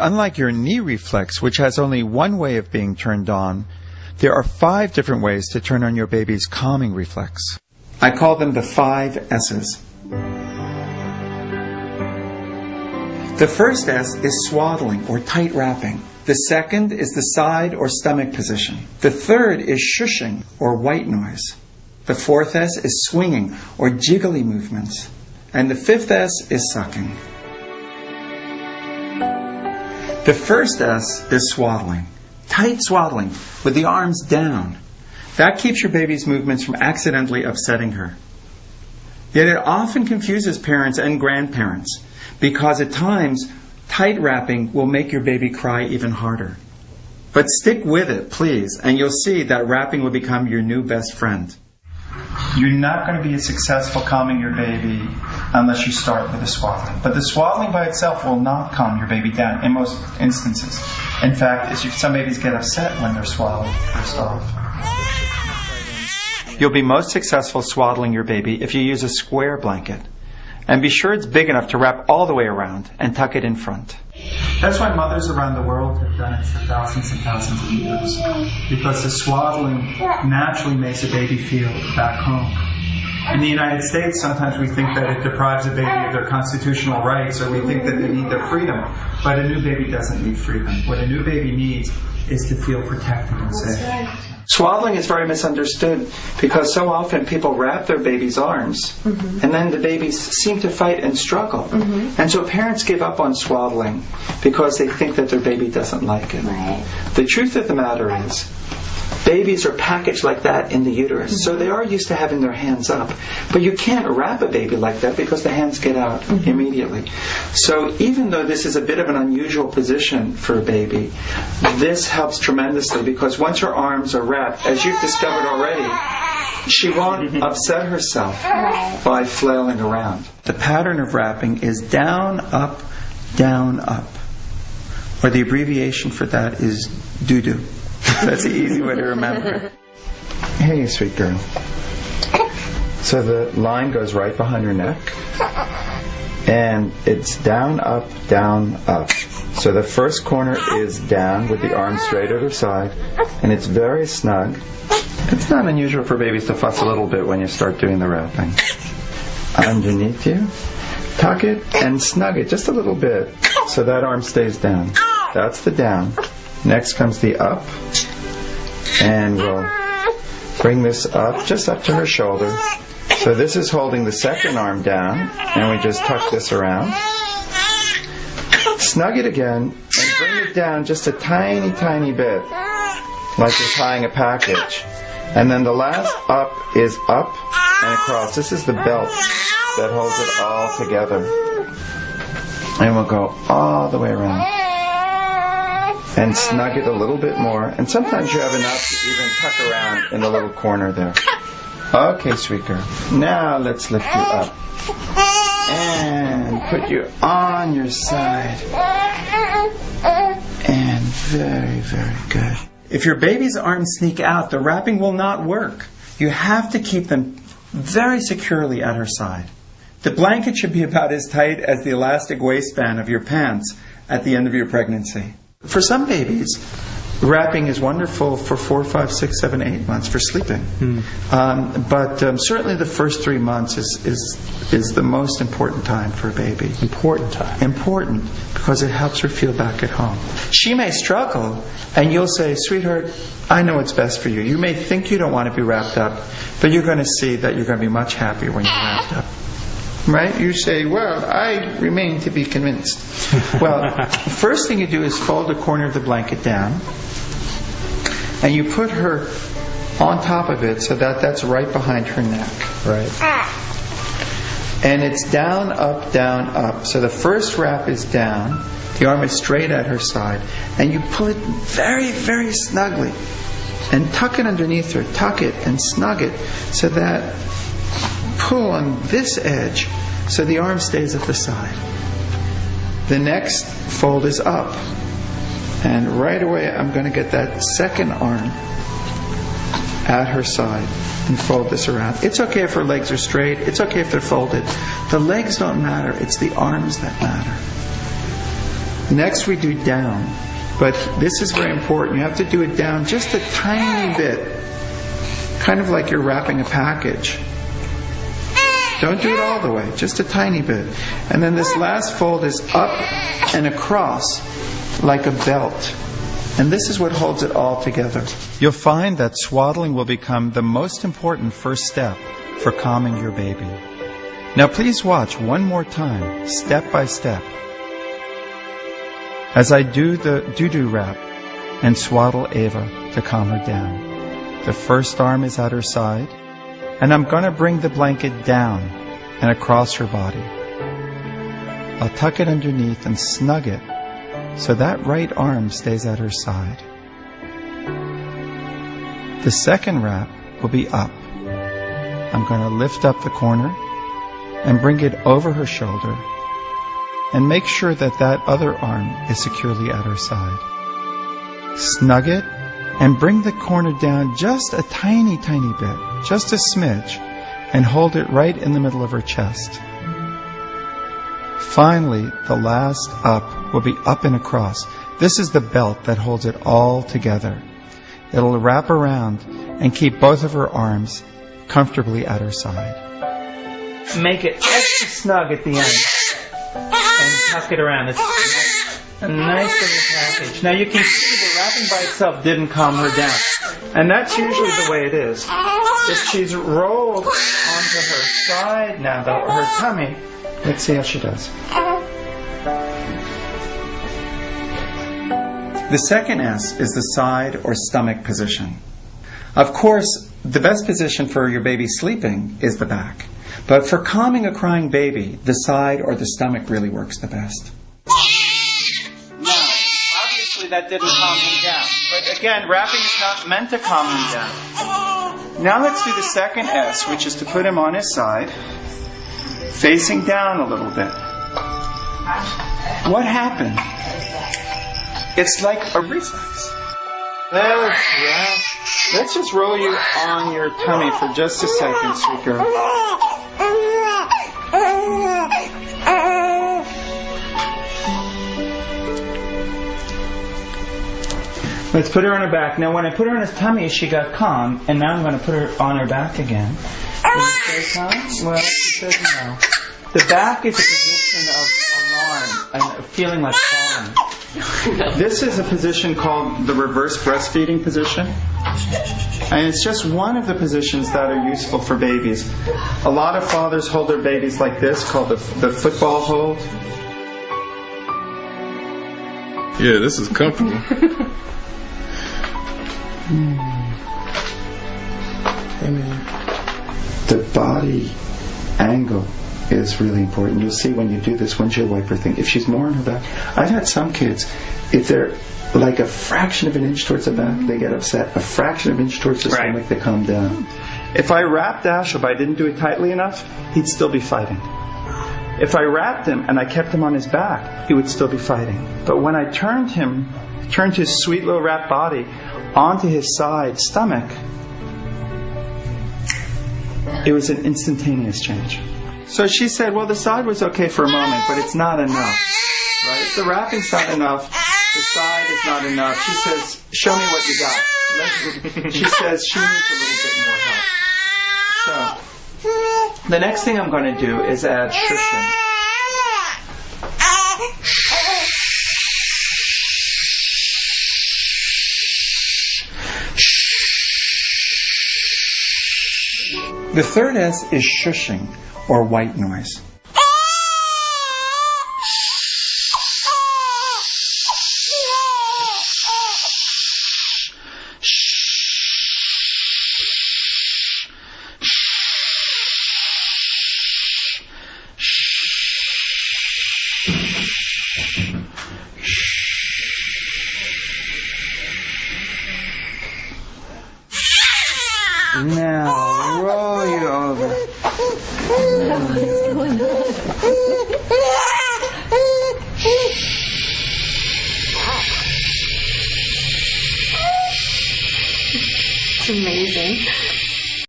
unlike your knee reflex, which has only one way of being turned on, there are 5 different ways to turn on your baby's calming reflex. I call them the 5 S's. The first S is swaddling or tight wrapping. The second is the side or stomach position. The third is shushing or white noise. The fourth S is swinging or jiggly movements. And the fifth S is sucking. The first S is swaddling. Tight swaddling with the arms down. That keeps your baby's movements from accidentally upsetting her. Yet it often confuses parents and grandparents because at times tight wrapping will make your baby cry even harder. But stick with it, please, and you'll see that wrapping will become your new best friend. You're not going to be successful calming your baby unless you start with the swaddling. But the swaddling by itself will not calm your baby down in most instances. In fact, some babies get upset when they're swaddled first off. You'll be most successful swaddling your baby if you use a square blanket. And be sure it's big enough to wrap all the way around and tuck it in front. That's why mothers around the world have done it for thousands and thousands of years. Because the swaddling naturally makes a baby feel back home. In the United States, sometimes we think that it deprives a baby of their constitutional rights, or we think that they need their freedom. But a new baby doesn't need freedom. What a new baby needs is to feel protected and safe. Swaddling is very misunderstood because so often people wrap their baby's arms and then the babies seem to fight and struggle. And so parents give up on swaddling because they think that their baby doesn't like it. Right. The truth of the matter is, babies are packaged like that in the uterus, so they are used to having their hands up. But you can't wrap a baby like that because the hands get out immediately. So even though this is a bit of an unusual position for a baby, this helps tremendously because once her arms are wrapped, as you've discovered already, she won't upset herself by flailing around. The pattern of wrapping is down, up, or the abbreviation for that is doo-doo. That's the easy way to remember. Hey, sweet girl. So the line goes right behind her neck. And it's down, up, down, up. So the first corner is down with the arms straight at her side. And it's very snug. It's not unusual for babies to fuss a little bit when you start doing the wrapping. Underneath you. Tuck it and snug it just a little bit so that arm stays down. That's the down. Next comes the up, and we'll bring this up, just up to her shoulder. So this is holding the second arm down, and we just tuck this around. Snug it again, and bring it down just a tiny, tiny bit, like you're tying a package. And then the last up is up and across. This is the belt that holds it all together. And we'll go all the way around. And snug it a little bit more. And sometimes you have enough to even tuck around in the little corner there. Okay, sweet girl. Now let's lift you up. And put you on your side. And very, very good. If your baby's arms sneak out, the wrapping will not work. You have to keep them very securely at her side. The blanket should be about as tight as the elastic waistband of your pants at the end of your pregnancy. For some babies, wrapping is wonderful for 4, 5, 6, 7, 8 months for sleeping. But certainly the first 3 months is the most important time for a baby. Important time. Important because it helps her feel back at home. She may struggle, and you'll say, sweetheart, I know what's best for you. You may think you don't want to be wrapped up, but you're going to see that you're going to be much happier when you're wrapped up. Right? You say, well, I remain to be convinced. Well, the first thing you do is fold the corner of the blanket down, and you put her on top of it so that that's right behind her neck. Right. And it's down, up. So the first wrap is down, the arm is straight at her side, and you pull it very, very snugly and tuck it underneath her. Tuck it and snug it so that pull on this edge so the arm stays at the side. The next fold is up, and right away I'm going to get that second arm at her side and fold this around. It's okay if her legs are straight, it's okay if they're folded. The legs don't matter, it's the arms that matter. Next we do down. But this is very important. You have to do it down just a tiny bit. Kind of like you're wrapping a package. Don't do it all the way, just a tiny bit. And then this last fold is up and across like a belt. And this is what holds it all together. You'll find that swaddling will become the most important first step for calming your baby. Now please watch one more time, step by step, as I do the doo-doo wrap and swaddle Ava to calm her down. The first arm is at her side, and I'm going to bring the blanket down and across her body. I'll tuck it underneath and snug it so that right arm stays at her side. The second wrap will be up. I'm going to lift up the corner and bring it over her shoulder and make sure that that other arm is securely at her side. Snug it and bring the corner down just a tiny, tiny bit, just a smidge, and hold it right in the middle of her chest. Finally, the last up will be up and across. This is the belt that holds it all together. It'll wrap around and keep both of her arms comfortably at her side. Make it extra snug at the end. And tuck it around. It's a nice little package. Now you can see the wrapping by itself didn't calm her down. And that's usually the way it is. If she's rolled onto her side now, though, or her tummy, let's see how she does. The second S is the side or stomach position. Of course, the best position for your baby sleeping is the back. But for calming a crying baby, the side or the stomach really works the best. Now, obviously that didn't calm him down. But again, wrapping is not meant to calm him down. Now let's do the second S, which is to put him on his side, facing down a little bit. What happened? It's like a reflex. Let's just roll you on your tummy for just a second, sweet girl. Let's put her on her back. Now when I put her on his tummy, she got calm, and now I'm going to put her on her back again. Will you stay calm? Well, she says no. The back is a position of alarm and a feeling like falling. This is a position called the reverse breastfeeding position. And it's just one of the positions that are useful for babies. A lot of fathers hold their babies like this, called the football hold. Yeah, this is comfortable. The body angle is really important. You'll see when you do this windshield wiper thing. If she's more on her back, I've had some kids, if they're like a fraction of an inch towards the back, they get upset. A fraction of an inch towards the stomach, they calm down. If I wrapped Asher, but I didn't do it tightly enough, he'd still be fighting. If I wrapped him and I kept him on his back, he would still be fighting. But when I turned his sweet little wrapped body onto his side stomach, it was an instantaneous change. So she said, well, the side was okay for a moment, but it's not enough. Right? If the wrapping's not enough, the side is not enough. She says, show me what you got. She says she needs a little bit more help. So, the next thing I'm going to do is add shushing. The third S is shushing, or white noise. Now, roll you over. It's amazing.